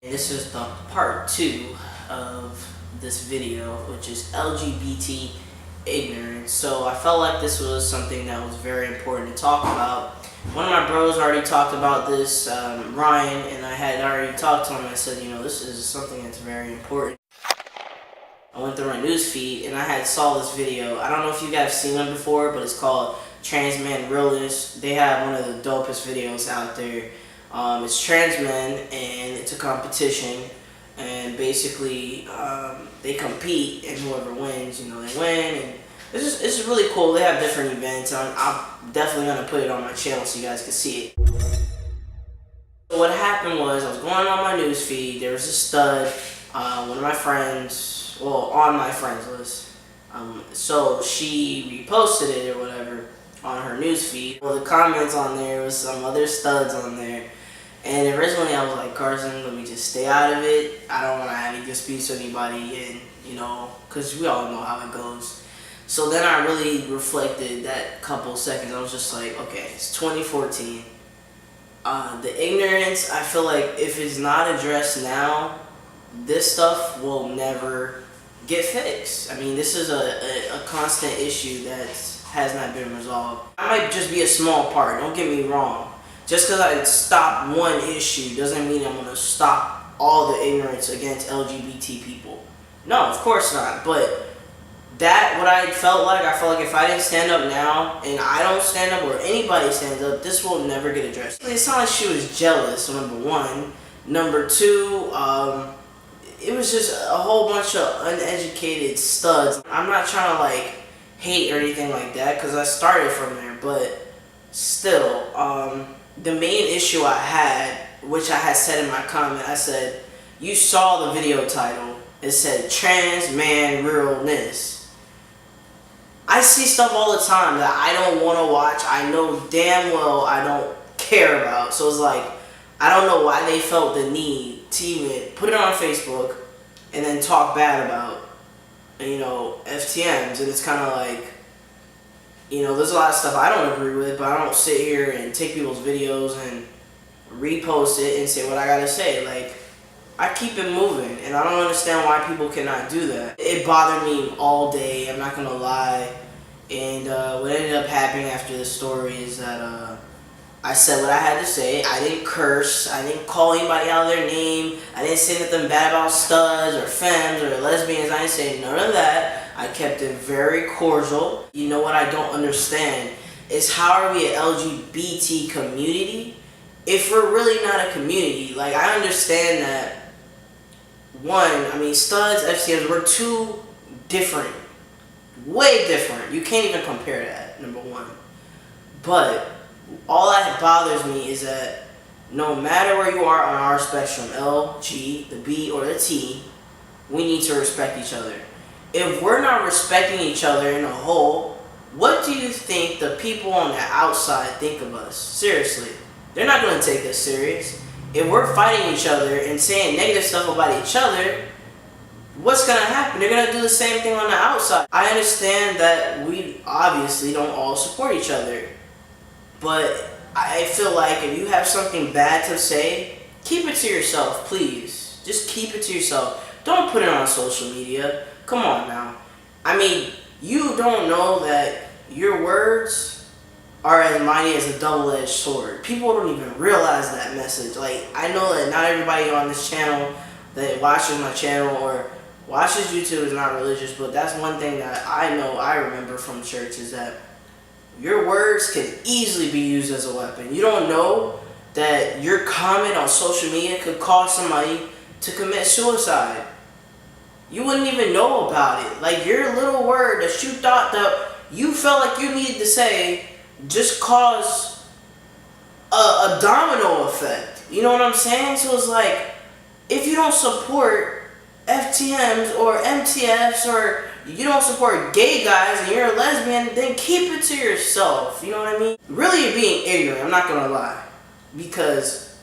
This is the part 2 of this video, which is LGBT ignorance. So I felt like this was something that was very important to talk about. One of my bros already talked about this, Ryan, and I had already talked to him. I said, this is something that's very important. I went through my news feed and I had saw this video. I don't know if you guys have seen them before, but it's called Trans Man Realness. They have one of the dopest videos out there. It's trans men, and it's a competition, and basically they compete, and whoever wins, they win. And it's just really cool. They have different events. I'm definitely gonna put it on my channel so you guys can see it. So what happened was I was going on my news feed. There was a stud, one of my friends, well, on my friends list. So she reposted it or whatever on her news feed. Well, the comments on there was some other studs on there. And originally I was like, Carson, let me just stay out of it. I don't want to have any disputes with anybody, and because we all know how it goes. So then I really reflected that couple seconds. I was just like, okay, it's 2014. The ignorance, I feel like if it's not addressed now, this stuff will never get fixed. I mean, this is a constant issue that has not been resolved. I might just be a small part, don't get me wrong. Just because I stop one issue doesn't mean I'm going to stop all the ignorance against LGBT people. No, of course not. But what I felt like if I didn't stand up now, and I don't stand up, or anybody stands up, this will never get addressed. It's not like she was jealous, number one. Number two, it was just a whole bunch of uneducated studs. I'm not trying to hate or anything like that, because I started from there, but still, the main issue I had, which I had said in my comment, I said, you saw the video title. It said Trans Man Realness. I see stuff all the time that I don't want to watch. I know damn well I don't care about. So it's like, I don't know why they felt the need to even put it on Facebook and then talk bad about, FTMs. And it's kind of like, there's a lot of stuff I don't agree with, but I don't sit here and take people's videos and repost it and say what I gotta say. I keep it moving, and I don't understand why people cannot do that. It bothered me all day, I'm not gonna lie. And what ended up happening after the story is that I said what I had to say. I didn't curse, I didn't call anybody out of their name, I didn't say nothing bad about studs or femmes or lesbians. I didn't say none of that. I kept it very cordial. You know what I don't understand is, how are we an LGBT community if we're really not a community? I understand that, studs, FCMs, we're too different. Way different. You can't even compare that, number one. But all that bothers me is that no matter where you are on our spectrum, L, G, the B, or the T, we need to respect each other. If we're not respecting each other in a whole, what do you think the people on the outside think of us? Seriously, they're not going to take us serious. If we're fighting each other and saying negative stuff about each other, what's going to happen? They're going to do the same thing on the outside. I understand that we obviously don't all support each other, but I feel like if you have something bad to say, keep it to yourself, please. Just keep it to yourself. Don't put it on social media. Come on now. You don't know that your words are as mighty as a double-edged sword. People don't even realize that message. I know that not everybody on this channel that watches my channel or watches YouTube is not religious, but that's one thing that I remember from church, is that your words can easily be used as a weapon. You don't know that your comment on social media could cause somebody to commit suicide. You wouldn't even know about it. Your little word that you thought that you felt like you needed to say just caused a domino effect. You know what I'm saying? So it's if you don't support FTMs or MTFs, or you don't support gay guys and you're a lesbian, then keep it to yourself. You know what I mean? Really, you're being ignorant, I'm not gonna lie. Because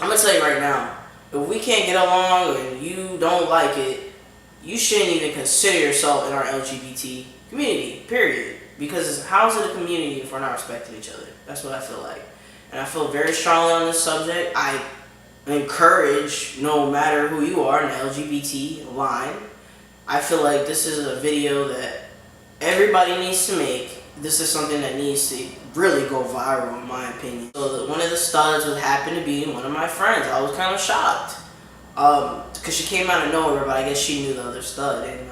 I'm gonna tell you right now, if we can't get along and you don't like it, you shouldn't even consider yourself in our LGBT community, period. Because how is it a community if we're not respecting each other? That's what I feel like. And I feel very strongly on this subject. I encourage, no matter who you are in the LGBT line. I feel like this is a video that everybody needs to make. This is something that needs to really go viral, in my opinion. So one of the studs would happen to be one of my friends. I was kind of shocked because she came out of nowhere, but I guess she knew the other stud, and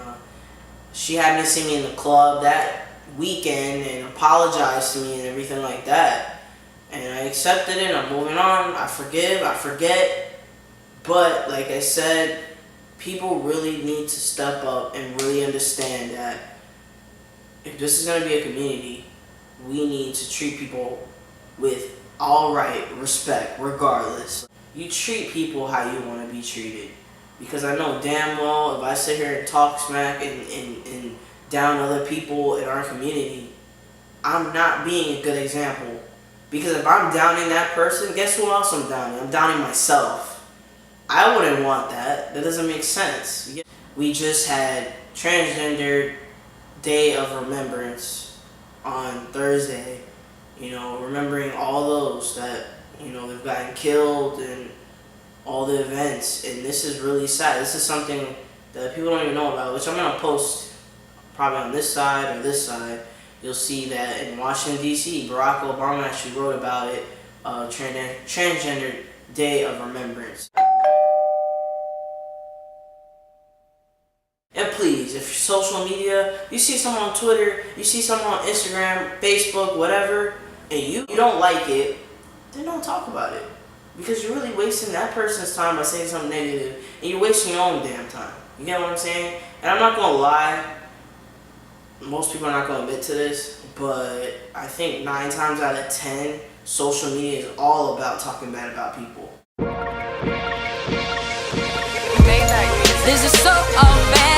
she happened to see me in the club that weekend and apologized to me and everything like that. And I accepted it. I'm moving on. I forgive. I forget. But like I said, people really need to step up and really understand that if this is going to be a community, we need to treat people with all right respect, regardless. You treat people how you want to be treated. Because I know damn well if I sit here and talk smack and down other people in our community, I'm not being a good example. Because if I'm downing that person, guess who else I'm downing? I'm downing myself. I wouldn't want that. That doesn't make sense. We just had Transgender Day of Remembrance on Thursday. You know, remembering all those that, you know, they've gotten killed and all the events. And this is really sad. This is something that people don't even know about, which I'm going to post probably on this side or this side. You'll see that in Washington, D.C., Barack Obama actually wrote about it, Transgender Day of Remembrance. And please, if social media, you see someone on Twitter, you see someone on Instagram, Facebook, whatever, and you don't like it, then don't talk about it. Because you're really wasting that person's time by saying something negative, and you're wasting your own damn time. You get what I'm saying? And I'm not going to lie, most people are not going to admit to this, but I think 9 times out of 10, social media is all about talking bad about people. This is so bad.